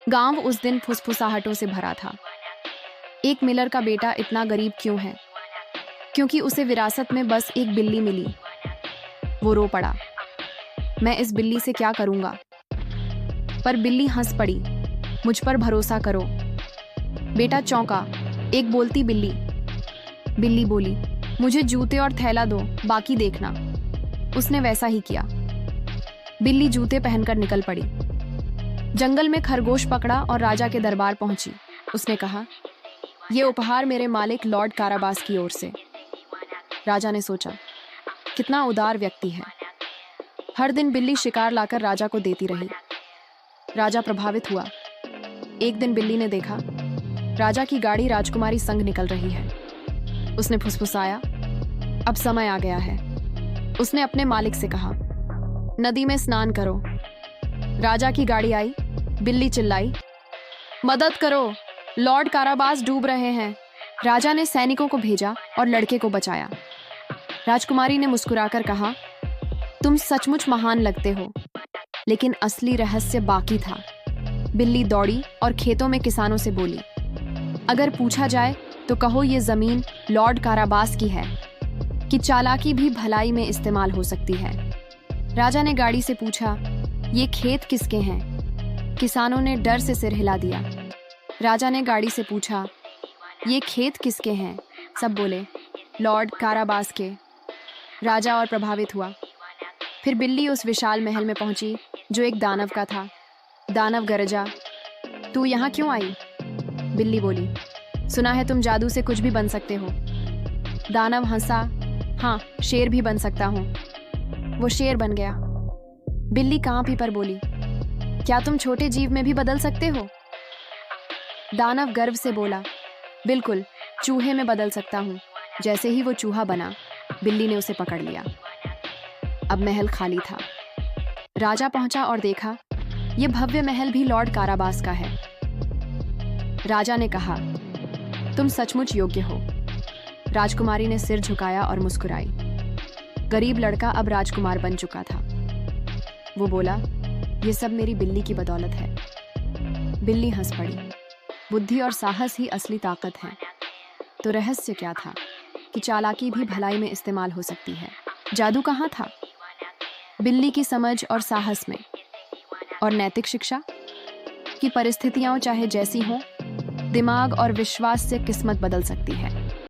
गांव उस दिन फुसफुसाहटों से भरा था। एक मिलर का बेटा इतना गरीब क्यों है? क्योंकि उसे विरासत में बस एक बिल्ली मिली। वो रो पड़ा, मैं इस बिल्ली से क्या करूंगा? पर बिल्ली हंस पड़ी, मुझ पर भरोसा करो। बेटा चौंका, एक बोलती बिल्ली। बिल्ली बोली, मुझे जूते और थैला दो, बाकी देखना। उसने वैसा ही किया। बिल्ली जूते पहनकर निकल पड़ी। जंगल में खरगोश पकड़ा और राजा के दरबार पहुंची। उसने कहा, ये उपहार मेरे मालिक लॉर्ड काराबास की ओर से। राजा ने सोचा, कितना उदार व्यक्ति है। हर दिन बिल्ली शिकार लाकर राजा को देती रही। राजा प्रभावित हुआ। एक दिन बिल्ली ने देखा, राजा की गाड़ी राजकुमारी संग निकल रही है। उसने फुसफुसाया, अब समय आ गया है। उसने अपने मालिक से कहा, नदी में स्नान करो। राजा की गाड़ी आई। बिल्ली चिल्लाई, मदद करो, लॉर्ड काराबास डूब रहे हैं। राजा ने सैनिकों को भेजा और लड़के को बचाया। राजकुमारी ने मुस्कुराकर कहा, तुम सचमुच महान लगते हो, लेकिन असली रहस्य बाकी था। बिल्ली दौड़ी और खेतों में किसानों से बोली, अगर पूछा जाए तो कहो ये जमीन लॉर्ड काराबास की है, कि चालाकी भी भलाई में इस्तेमाल हो सकती है। राजा ने गाड़ी से पूछा, ये खेत किसके हैं? किसानों ने डर से सिर हिला दिया। राजा ने गाड़ी से पूछा, ये खेत किसके हैं? सब बोले, लॉर्ड काराबास के। राजा और प्रभावित हुआ। फिर बिल्ली उस विशाल महल में पहुंची जो एक दानव का था। दानव गरजा, तू यहाँ क्यों आई? बिल्ली बोली, सुना है तुम जादू से कुछ भी बन सकते हो। दानव हंसा, हाँ, शेर भी बन सकता हूँ। वो शेर बन गया। बिल्ली कांपी पर बोली, क्या तुम छोटे जीव में भी बदल सकते हो? दानव गर्व से बोला, बिल्कुल, चूहे में बदल सकता हूँ। जैसे ही वो चूहा बना, बिल्ली ने उसे पकड़ लिया। अब महल खाली था। राजा पहुंचा और देखा, ये भव्य महल भी लॉर्ड काराबास का है। राजा ने कहा, तुम सचमुच योग्य हो। राजकुमारी ने सिर झुकाया और मुस्कुराई। गरीब लड़का अब राजकुमार बन चुका था। वो बोला, ये सब मेरी बिल्ली की बदौलत है। बिल्ली हंस पड़ी, बुद्धि और साहस ही असली ताकत है। तो रहस्य क्या था कि चालाकी भी भलाई में इस्तेमाल हो सकती है? जादू कहाँ था? बिल्ली की समझ और साहस में। और नैतिक शिक्षा कि परिस्थितियां चाहे जैसी हों, दिमाग और विश्वास से किस्मत बदल सकती है।